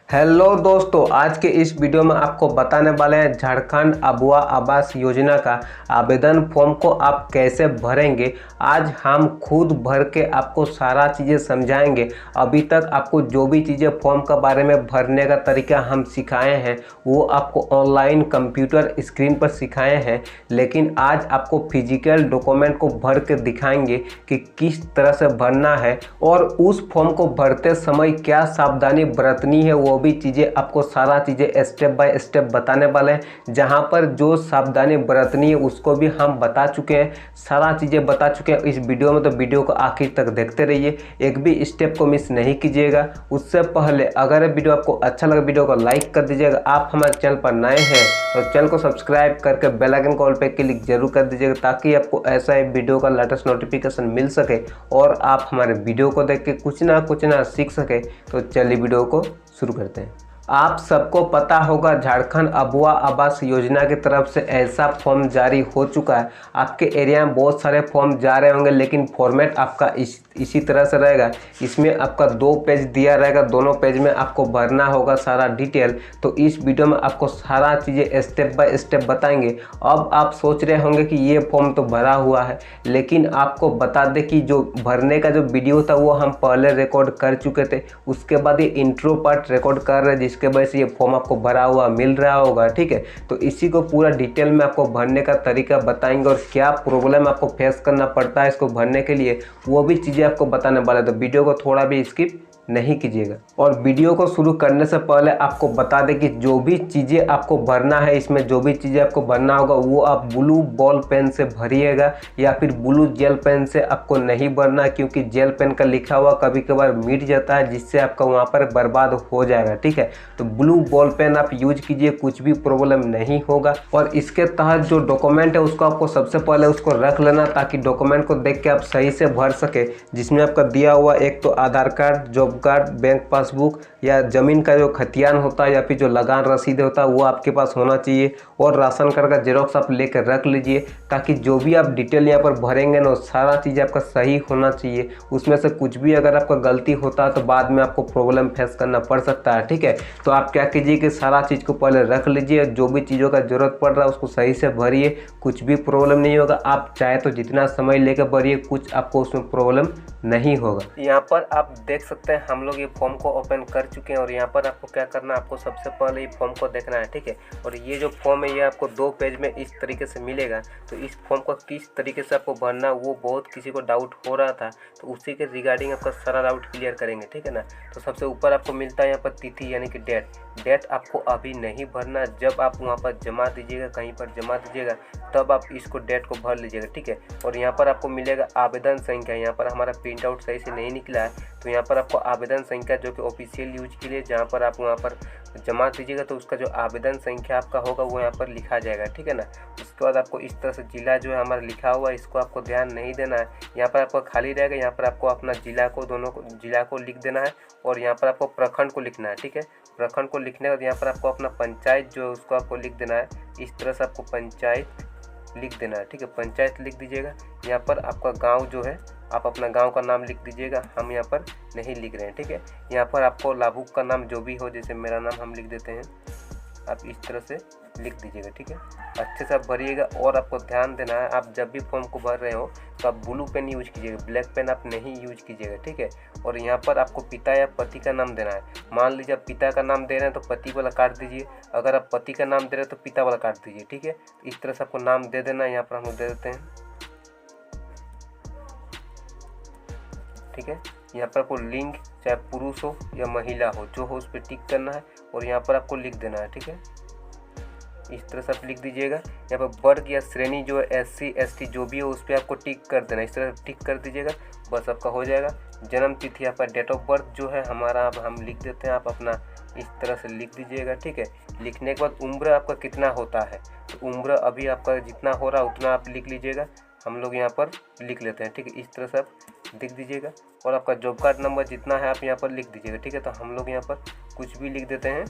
Hello दोस्तों, आज के इस वीडियो में आपको बताने वाले हैं झारखंड अबुआ आवास योजना का आवेदन फॉर्म को आप कैसे भरेंगे। आज हम खुद भर के आपको सारा चीज़ें समझाएंगे। अभी तक आपको जो भी चीज़ें फॉर्म के बारे में भरने का तरीका हम सिखाए हैं वो आपको ऑनलाइन कंप्यूटर स्क्रीन पर सिखाए हैं, लेकिन आज आपको फिजिकल डॉक्यूमेंट को भर के दिखाएंगे कि किस तरह से भरना है और उस फॉर्म को भरते समय क्या सावधानी बरतनी है। वो भी चीज़ें आपको सारा चीज़ें स्टेप बाय स्टेप बताने वाले हैं। जहां पर जो सावधानी बरतनी है उसको भी हम बता चुके हैं, सारा चीज़ें बता चुके हैं इस वीडियो में। तो वीडियो को आखिर तक देखते रहिए, एक भी स्टेप को मिस नहीं कीजिएगा। उससे पहले अगर ये वीडियो आपको अच्छा लगे वीडियो को लाइक कर दीजिएगा। आप हमारे चैनल पर नए हैं तो चैनल को सब्सक्राइब करके बेल आइकन कॉल पे क्लिक जरूर कर दीजिएगा, ताकि आपको ऐसा ही वीडियो का लेटेस्ट नोटिफिकेशन मिल सके और आप हमारे वीडियो को देख के कुछ ना सीख सके। तो चलिए वीडियो को शुरू करते हैं। आप सबको पता होगा झारखंड अबुआ आवास योजना की तरफ से ऐसा फॉर्म जारी हो चुका है। आपके एरिया में बहुत सारे फॉर्म जा रहे होंगे, लेकिन फॉर्मेट आपका इसी तरह से रहेगा। इसमें आपका 2 पेज दिया रहेगा, दोनों पेज में आपको भरना होगा सारा डिटेल। तो इस वीडियो में आपको सारा चीज़ें स्टेप बाय स्टेप बताएंगे। अब आप सोच रहे होंगे कि ये फॉर्म तो भरा हुआ है, लेकिन आपको बता दें कि जो भरने का जो वीडियो था वो हम पहले रिकॉर्ड कर चुके थे। उसके बाद ये इंट्रो पार्ट रिकॉर्ड कर रहे हैं, जिसके वजह से ये फॉर्म आपको भरा हुआ मिल रहा होगा। ठीक है, तो इसी को पूरा डिटेल में आपको भरने का तरीका बताएंगे और क्या प्रॉब्लम आपको फेस करना पड़ता है इसको भरने के लिए, वो भी चीज़ें आपको बताने वाले। तो वीडियो को थोड़ा भी स्किप नहीं कीजिएगा। और वीडियो को शुरू करने से पहले आपको बता दें कि जो भी चीज़ें आपको भरना है, इसमें जो भी चीज़ें आपको भरना होगा वो आप ब्लू बॉल पेन से भरिएगा, या फिर ब्लू जेल पेन से आपको नहीं भरना, क्योंकि जेल पेन का लिखा हुआ कभी कभार मिट जाता है, जिससे आपका वहाँ पर बर्बाद हो जाएगा। ठीक है, तो ब्लू बॉल पेन आप यूज कीजिए, कुछ भी प्रॉब्लम नहीं होगा। और इसके तहत जो डॉक्यूमेंट है उसको आपको सबसे पहले उसको रख लेना, ताकि डॉक्यूमेंट को देख के आप सही से भर सके। जिसमें आपका दिया हुआ एक तो Aadhaar card, job card, bank passbook या ज़मीन का जो खतियान होता है या फिर जो लगान रसीद होता है वो आपके पास होना चाहिए। और राशन कार्ड का जेरोक्स आप लेकर रख लीजिए, ताकि जो भी आप डिटेल यहाँ पर भरेंगे ना सारा चीज़ आपका सही होना चाहिए। उसमें से कुछ भी अगर आपका गलती होता है तो बाद में आपको प्रॉब्लम फेस करना पड़ सकता है। ठीक है, तो आप क्या कीजिए कि सारा चीज़ को पहले रख लीजिए, जो भी चीज़ों का ज़रूरत पड़ रहा है उसको सही से भरिए, कुछ भी प्रॉब्लम नहीं होगा। आप चाहे तो जितना समय लेकर भरिए, कुछ आपको उसमें प्रॉब्लम नहीं होगा। यहाँ पर आप देख सकते हैं हम लोग ये फॉर्म को ओपन कर चुके हैं और यहाँ पर आपको क्या करना है, आपको सबसे पहले ये फॉर्म को देखना है। ठीक है, और ये जो फॉर्म है ये आपको 2 पेज में इस तरीके से मिलेगा। तो इस फॉर्म को किस तरीके से आपको भरना है वो बहुत किसी को डाउट हो रहा था, तो उसी के रिगार्डिंग आपका सारा डाउट क्लियर करेंगे। ठीक है ना, तो सबसे ऊपर आपको मिलता है यहाँ पर तिथि यानी कि डेट आपको अभी नहीं भरना। जब आप वहाँ पर जमा दीजिएगा, कहीं पर जमा दीजिएगा, तब आप इसको डेट को भर लीजिएगा। ठीक है, और यहाँ पर आपको मिलेगा आवेदन संख्या। यहाँ पर हमारा प्रिंट आउट सही से नहीं निकला है, तो यहाँ पर आपको आवेदन संख्या जो कि ऑफिशियल यूज के लिए जहाँ पर आप वहाँ पर जमा दीजिएगा तो उसका जो आवेदन संख्या आपका होगा वो यहाँ पर लिखा जाएगा। ठीक है ना, उसके बाद आपको इस तरह से जिला जो है हमारा लिखा हुआ है, इसको आपको ध्यान नहीं देना है। यहाँ पर आपको खाली रहेगा, यहाँ पर आपको अपना जिला को दोनों को जिला को लिख देना है और यहाँ पर आपको प्रखंड को लिखना है। ठीक है, प्रखंड को लिखने के बाद यहाँ पर आपको अपना पंचायत जो है उसको आपको लिख देना है। इस तरह से आपको पंचायत लिख देना है। ठीक है, पंचायत लिख दीजिएगा। यहाँ पर आपका गांव जो है आप अपना गांव का नाम लिख दीजिएगा, हम यहाँ पर नहीं लिख रहे हैं। ठीक है, यहाँ पर आपको लाभुक का नाम जो भी हो, जैसे मेरा नाम हम लिख देते हैं, आप इस तरह से लिख दीजिएगा। ठीक है, अच्छे से आप भरिएगा। और आपको ध्यान देना है, आप जब भी फॉर्म को भर रहे हो तो आप ब्लू पेन यूज कीजिएगा, ब्लैक पेन आप नहीं यूज कीजिएगा। ठीक है, और यहाँ पर आपको पिता या पति का नाम देना है। मान लीजिए आप पिता का नाम दे रहे हैं तो पति वाला काट दीजिए, अगर आप पति का नाम दे रहे हैं तो पिता वाला काट दीजिए। ठीक है, इस तरह से आपको नाम दे देना है। यहाँ पर हम लोग दे देते हैं। ठीक है, यहाँ पर आपको लिंग चाहे पुरुष हो या महिला हो, जो हो उस पर टिक करना है और यहाँ पर आपको लिख देना है। ठीक है, इस तरह से आप लिख दीजिएगा। यहाँ पर वर्ग या श्रेणी जो है SC ST जो भी हो उस पर आपको टिक कर देना है, इस तरह टिक कर दीजिएगा, बस आपका हो जाएगा। जन्म तिथि आपका डेट ऑफ बर्थ जो है हमारा अब हम लिख देते हैं, आप अपना इस तरह से लिख दीजिएगा। ठीक है, लिखने के बाद उम्र आपका कितना होता है, तो उम्र अभी आपका जितना हो रहा है उतना आप लिख लीजिएगा, हम लोग यहाँ पर लिख लेते हैं। ठीक है, इस तरह से आप लिख दीजिएगा। और आपका जॉब कार्ड नंबर जितना है आप यहाँ पर लिख दीजिएगा। ठीक है, तो हम लोग यहाँ पर कुछ भी लिख देते हैं।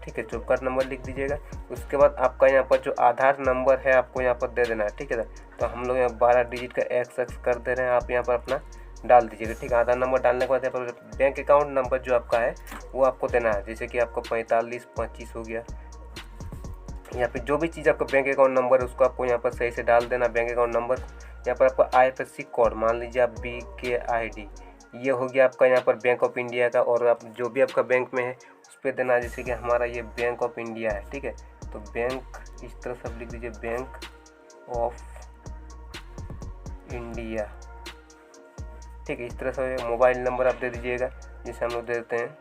ठीक है, जॉब कार्ड नंबर लिख दीजिएगा। उसके बाद आपका यहाँ पर जो आधार नंबर है आपको यहाँ पर दे देना है। ठीक है, तो हम लोग यहाँ 12 डिजिट का XX कर दे रहे हैं, आप यहाँ पर अपना डाल दीजिएगा, ठीक है। आधार नंबर डालने के बाद यहाँ पर बैंक अकाउंट नंबर जो आपका है वो आपको देना है, जैसे कि आपको 4525 हो गया, या फिर जो भी चीज़ आपका बैंक अकाउंट नंबर है उसको आपको यहाँ पर सही से डाल देना बैंक अकाउंट नंबर। यहाँ पर आपका IFSC कोड मान लीजिए आप BKID, ये हो गया आपका यहाँ पर बैंक ऑफ इंडिया का, और आप जो भी आपका बैंक में है उस पर देना है, जैसे कि हमारा ये बैंक ऑफ इंडिया है, ठीक है। तो बैंक इस तरह से आप लिख दीजिए, बैंक ऑफ इंडिया, ठीक है। इस तरह से मोबाइल नंबर आप दे दीजिएगा, जिसे हम लोग देते हैं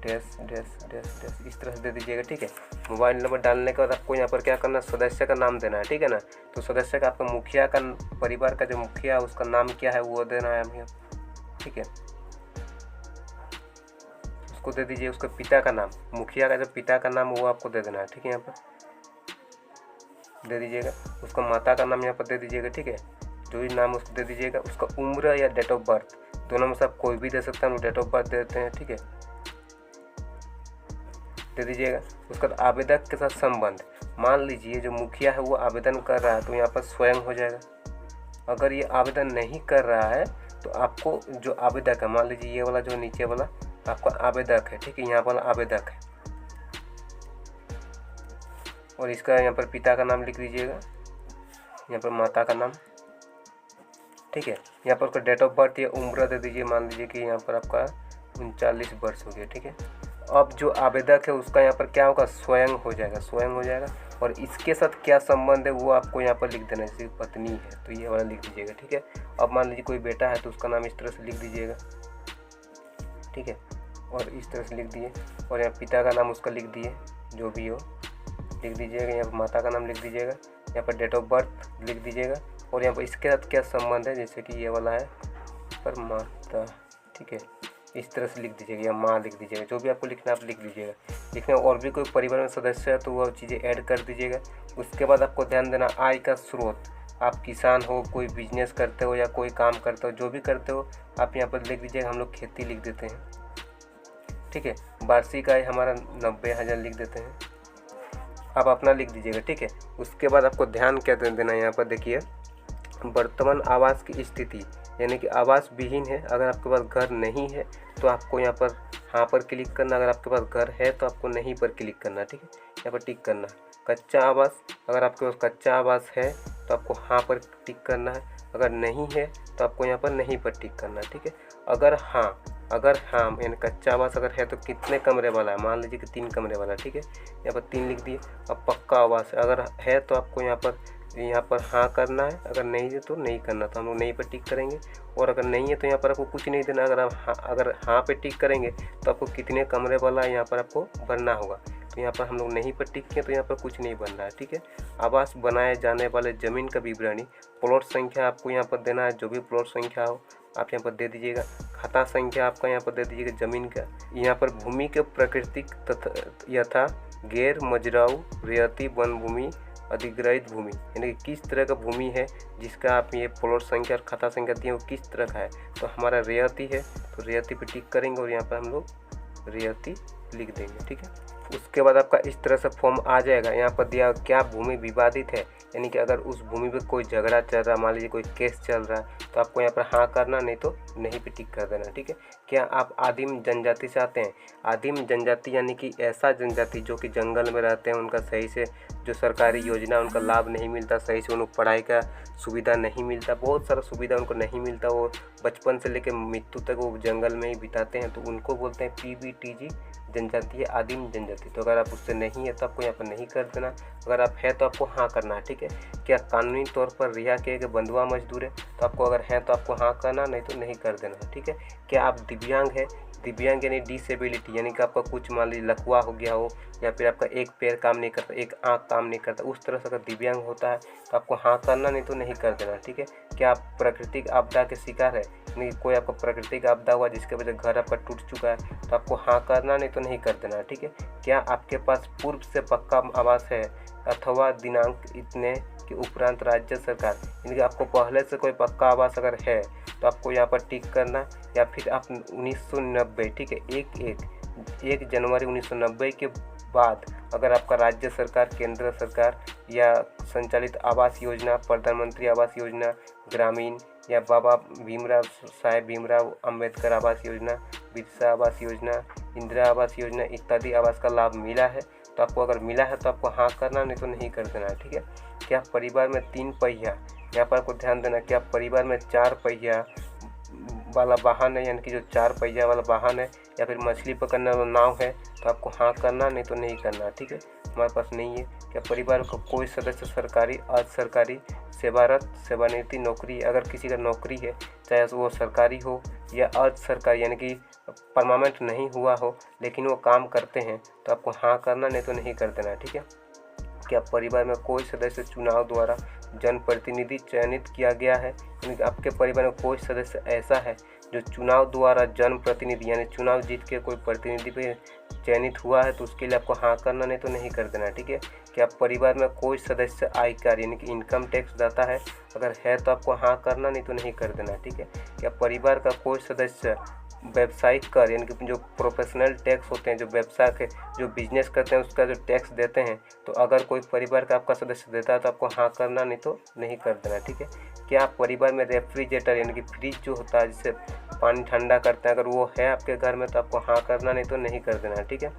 डैश डैश डैश डैश, इस तरह से दे दीजिएगा, ठीक है। मोबाइल नंबर डालने के बाद आपको यहाँ पर क्या करना है, सदस्य का नाम देना है, ठीक है ना। तो सदस्य का आपका मुखिया का, परिवार का जो मुखिया है उसका नाम क्या है वो देना है हमें, ठीक है। उसको दे दीजिए, उसके पिता का नाम, मुखिया का जो पिता का नाम वो आपको दे देना है, ठीक है। यहाँ पर दे दीजिएगा, उसका माता का नाम यहाँ पर दे दीजिएगा, ठीक है। जो भी नाम उसको दे दीजिएगा, उसका उम्र या डेट ऑफ बर्थ, दोनों में से आप कोई भी दे सकते हैं, हम डेट ऑफ बर्थ देते हैं, ठीक है, दे दीजिएगा। उसका आवेदक के साथ संबंध, मान लीजिए जो मुखिया है वो आवेदन कर रहा है तो यहाँ पर स्वयं हो जाएगा। अगर ये आवेदन नहीं कर रहा है तो आपको जो आवेदक है, मान लीजिए ये वाला जो नीचे वाला आपका आवेदक है, ठीक है, यहाँ वाला आवेदक है, और इसका यहाँ पर पिता का नाम लिख दीजिएगा, यहाँ पर माता का नाम, ठीक है। यहाँ पर उसका डेट ऑफ बर्थ या उम्र दे दीजिए, मान लीजिए कि यहाँ पर आपका 39 वर्ष हो गया, ठीक है। अब जो आवेदक है उसका यहाँ पर क्या होगा, स्वयं हो जाएगा, स्वयं हो जाएगा। और इसके साथ क्या संबंध है वो आपको यहाँ पर लिख देना है, जैसे पत्नी है तो ये वाला लिख दीजिएगा, ठीक है। अब मान लीजिए कोई बेटा है तो उसका नाम इस तरह से लिख दीजिएगा, ठीक है, और इस तरह से लिख दिए, और यहाँ पिता का नाम उसका लिख दिए, जो भी हो लिख दीजिएगा, यहाँ पर माता का नाम लिख दीजिएगा, यहाँ पर डेट ऑफ बर्थ लिख दीजिएगा, और यहाँ पर इसके साथ क्या संबंध है, जैसे कि ये वाला है पर माता, ठीक है, इस तरह से लिख दीजिएगा, या माँ लिख दीजिएगा, जो भी आपको लिखना है आप लिख दीजिएगा। लिखना और भी कोई परिवार में सदस्य है तो वो चीज़ें ऐड कर दीजिएगा। उसके बाद आपको ध्यान देना आय का स्रोत, आप किसान हो, कोई बिजनेस करते हो या कोई काम करते हो, जो भी करते हो आप यहाँ पर लिख दीजिएगा, हम लोग खेती लिख देते हैं, ठीक है। वार्षिक आय हमारा 90,000 लिख देते हैं, आप अपना लिख दीजिएगा, ठीक है। उसके बाद आपको ध्यान क्या देना है, यहाँ पर देखिए वर्तमान आवास की स्थिति, यानी कि आवास विहीन है, अगर आपके पास घर नहीं है तो आपको यहाँ पर हाँ पर क्लिक करना, अगर आपके पास घर है तो आपको नहीं पर क्लिक करना, ठीक है, यहाँ पर टिक करना। कच्चा आवास, अगर आपके पास कच्चा आवास है तो आपको हाँ पर टिक करना है, अगर नहीं है तो आपको यहाँ पर नहीं पर टिक करना है, ठीक है। अगर हाँ यानी कच्चा आवास अगर है तो कितने कमरे वाला है, मान लीजिए कि 3 कमरे वाला, ठीक है, यहाँ पर 3 लिख दिए। अब पक्का आवास अगर है तो आपको यहाँ पर हाँ करना है, अगर नहीं है तो नहीं करना, तो हम लोग नहीं पर टिक करेंगे। और अगर नहीं है तो यहाँ पर आपको कुछ नहीं देना, अगर हाँ पे टिक करेंगे तो आपको कितने कमरे वाला है यहाँ पर आपको भरना होगा। तो यहाँ पर हम लोग नहीं पर टिक किए तो यहाँ पर कुछ नहीं बनना है, ठीक है। आवास बनाए जाने वाले ज़मीन का विवरणी, प्लॉट संख्या आपको यहाँ पर देना है, जो भी प्लॉट संख्या हो आप यहाँ पर दे दीजिएगा। खाता संख्या आपका यहाँ पर दे दीजिएगा ज़मीन का। यहाँ पर भूमि के प्राकृतिक तथा यथा गैर मजराऊ रियायती वन भूमि, अधिग्रहित भूमि, यानी कि किस तरह का भूमि है जिसका आप ये प्लॉट संख्या और खाता संख्या दिए वो किस तरह का है। तो हमारा रियायती है तो रियायती पे टिक करेंगे और यहाँ पर हम लोग रियायती लिख देंगे, ठीक है। उसके बाद आपका इस तरह से फॉर्म आ जाएगा। यहाँ पर दिया क्या भूमि विवादित है, यानी कि अगर उस भूमि पे कोई झगड़ा चल रहा है, मान लीजिए कोई केस चल रहा है, तो आपको यहाँ पर हाँ करना, नहीं तो नहीं पे टिक कर देना, ठीक है। क्या आप आदिम जनजाति से आते हैं? आदिम जनजाति यानी कि ऐसा जनजाति जो कि जंगल में रहते हैं, उनका सही से जो सरकारी योजना उनका लाभ नहीं मिलता, सही से उनको पढ़ाई का सुविधा नहीं मिलता, बहुत सारा सुविधा उनको नहीं मिलता, वो बचपन से लेकर मृत्यु तक वो जंगल में ही बिताते हैं, तो उनको बोलते हैं PBTG जनजाति है, आदिम जनजाति। तो अगर आप उससे नहीं है तो आपको यहाँ पर नहीं कर देना, अगर आप है तो आपको हाँ करना है, ठीक है। क्या कानूनी तौर पर रिहा किए गए बंधुआ मजदूर है, तो आपको अगर है तो आपको हाँ करना, नहीं तो नहीं कर देना, ठीक है। क्या आप दिव्यांग है, दिव्यांग यानी डिसेबिलिटी, यानी कि आपका कुछ मान लीजिए लकवा हो गया हो, या फिर आपका एक पैर काम नहीं करता, एक आँख काम नहीं करता, उस तरह से अगर दिव्यांग होता है तो आपको हाँ करना, नहीं तो नहीं कर देना, ठीक है। क्या आप प्राकृतिक आपदा के शिकार है, यानी कोई आपका प्राकृतिक आपदा हुआ जिसके वजह घर आपका टूट चुका है, तो आपको हाँ करना, नहीं तो नहीं कर देना, ठीक है। क्या आपके पास पूर्व से पक्का आवास है अथवा दिनांक इतने के उपरांत राज्य सरकार, यानी कि आपको पहले से कोई पक्का आवास अगर है तो आपको यहाँ पर टिक करना, या फिर आप 1990, ठीक है, 1 जनवरी 1990 के बाद अगर आपका राज्य सरकार, केंद्र सरकार या संचालित आवास योजना, प्रधानमंत्री आवास योजना ग्रामीण या बाबा भीमराव साहेब भीमराव अंबेडकर आवास योजना, बिरसा आवास योजना, इंदिरा आवास योजना इत्यादि आवास का लाभ मिला है तो आपको, अगर मिला है तो आपको हाँ करना, नहीं तो नहीं कर देना। ठीक है, क्या परिवार में 3 पहिया, यहाँ पर आपको ध्यान देना, क्या परिवार में 4 पहिया वाला वाहन है, यानी कि जो 4 पहिया वाला वाहन है, या फिर मछली पकड़ने वाला नाव है, तो आपको हाँ करना, नहीं तो नहीं करना। ठीक है, हमारे पास नहीं है। क्या परिवार का कोई सदस्य सरकारी, अर्ध सरकारी, सेवारत, सेवानिवृत्ति नौकरी, अगर किसी का नौकरी है, चाहे वो सरकारी हो या अर्ध सरकारी, यानी कि परमानेंट नहीं हुआ हो लेकिन वो काम करते हैं, तो आपको हाँ करना, नहीं तो नहीं कर देना। ठीक है, क्या परिवार में कोई सदस्य चुनाव द्वारा जनप्रतिनिधि चयनित किया गया है, यानी आपके परिवार में कोई सदस्य ऐसा है जो चुनाव द्वारा जनप्रतिनिधि यानी चुनाव जीत के कोई प्रतिनिधि पे चयनित हुआ है, तो उसके लिए आपको हाँ करना, नहीं तो नहीं कर देना। ठीक है, क्या परिवार में कोई सदस्य आयकर यानी कि इनकम टैक्स देता है, अगर है तो आपको हाँ करना, नहीं तो नहीं कर देना। ठीक है, क्या परिवार का कोई सदस्य व्यावसायिक कर यानी कि जो प्रोफेशनल टैक्स होते हैं, जो व्यवसाय के जो बिजनेस करते हैं उसका जो टैक्स देते हैं, तो अगर कोई परिवार का आपका सदस्य देता है तो आपको हाँ करना, नहीं तो नहीं कर देना। ठीक है, क्या परिवार में रेफ्रिजरेटर यानी कि फ्रिज जो होता है जिससे पानी ठंडा करते हैं, अगर वो है आपके घर में तो आपको हाँ करना, नहीं तो नहीं कर देना। ठीक है,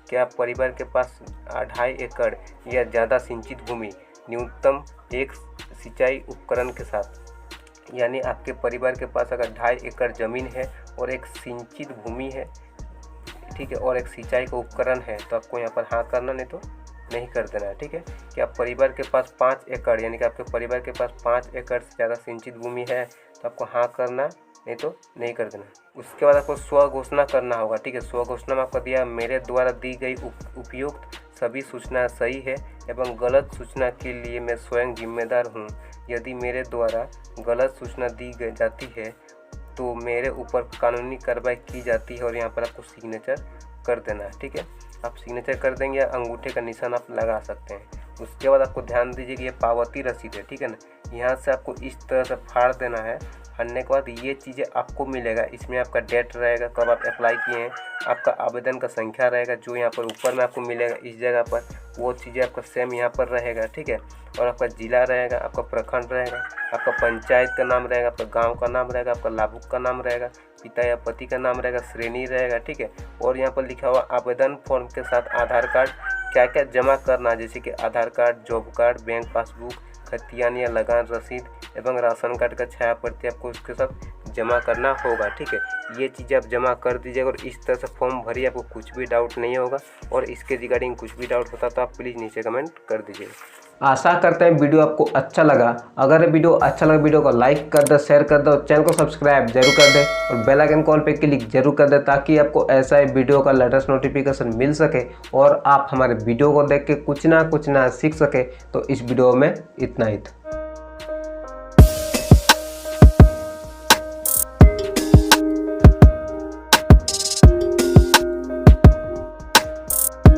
क्या परिवार के पास 2.5 एकड़ या ज़्यादा सिंचित भूमि न्यूनतम एक सिंचाई उपकरण के साथ, यानी आपके परिवार के पास अगर 2.5 एकड़ ज़मीन है और एक सिंचित भूमि है, ठीक है, और एक सिंचाई का उपकरण है, तो आपको यहाँ पर हाँ करना, नहीं तो नहीं कर देना है। ठीक है, कि आप परिवार के पास 5 एकड़ यानी कि आपके परिवार के पास 5 एकड़ से ज़्यादा सिंचित भूमि है, तो आपको हाँ करना, नहीं तो नहीं कर देना। उसके बाद आपको स्व घोषणा करना होगा। ठीक है, स्व घोषणा में आपको दिया, मेरे द्वारा दी गई उपयुक्त सभी सूचना सही है एवं गलत सूचना के लिए मैं स्वयं जिम्मेदार हूँ। यदि मेरे द्वारा गलत सूचना दी जाती है तो मेरे ऊपर कानूनी कार्रवाई की जाती है, और यहाँ पर आपको सिग्नेचर कर देना है। ठीक है, आप सिग्नेचर कर देंगे या अंगूठे का निशान आप लगा सकते हैं। उसके बाद आपको ध्यान दीजिए कि ये पावती रसीद है। ठीक है ना, यहाँ से आपको इस तरह से फाड़ देना है। फाड़ने के बाद ये चीज़ें आपको मिलेगा, इसमें आपका डेट रहेगा, कब आप अप्लाई किए हैं, आपका आवेदन का संख्या रहेगा जो यहाँ पर ऊपर में आपको मिलेगा इस जगह पर, वो चीज़ें आपका सेम यहाँ पर रहेगा। ठीक है, और आपका ज़िला रहेगा, आपका प्रखंड रहेगा, आपका पंचायत का नाम रहेगा, आपका गांव का नाम रहेगा, आपका लाभुक का नाम रहेगा, पिता या पति का नाम रहेगा, श्रेणी रहेगा। ठीक है, और यहाँ पर लिखा हुआ आवेदन फॉर्म के साथ आधार कार्ड क्या क्या जमा करना, जैसे कि Aadhaar card, job card, bank passbook, खतियान या लगान रसीद एवं राशन कार्ड का छाया प्रति आपको उसके साथ जमा करना होगा। ठीक है, ये चीज़ें आप जमा कर दीजिएगा और इस तरह से फॉर्म भरिए, आपको कुछ भी डाउट नहीं होगा। और इसके रिगार्डिंग कुछ भी डाउट होता तो आप प्लीज़ नीचे कमेंट कर दीजिएगा। आशा करते हैं वीडियो आपको अच्छा लगा। अगर वीडियो अच्छा लगा वीडियो को लाइक कर दे, शेयर कर दे और चैनल को सब्सक्राइब जरूर कर दे और बेल आइकन कॉल पे क्लिक जरूर कर दे, ताकि आपको ऐसा ही वीडियो का लेटेस्ट नोटिफिकेशन मिल सके और आप हमारे वीडियो को देख के कुछ ना सीख सके। तो इस वीडियो में इतना ही था।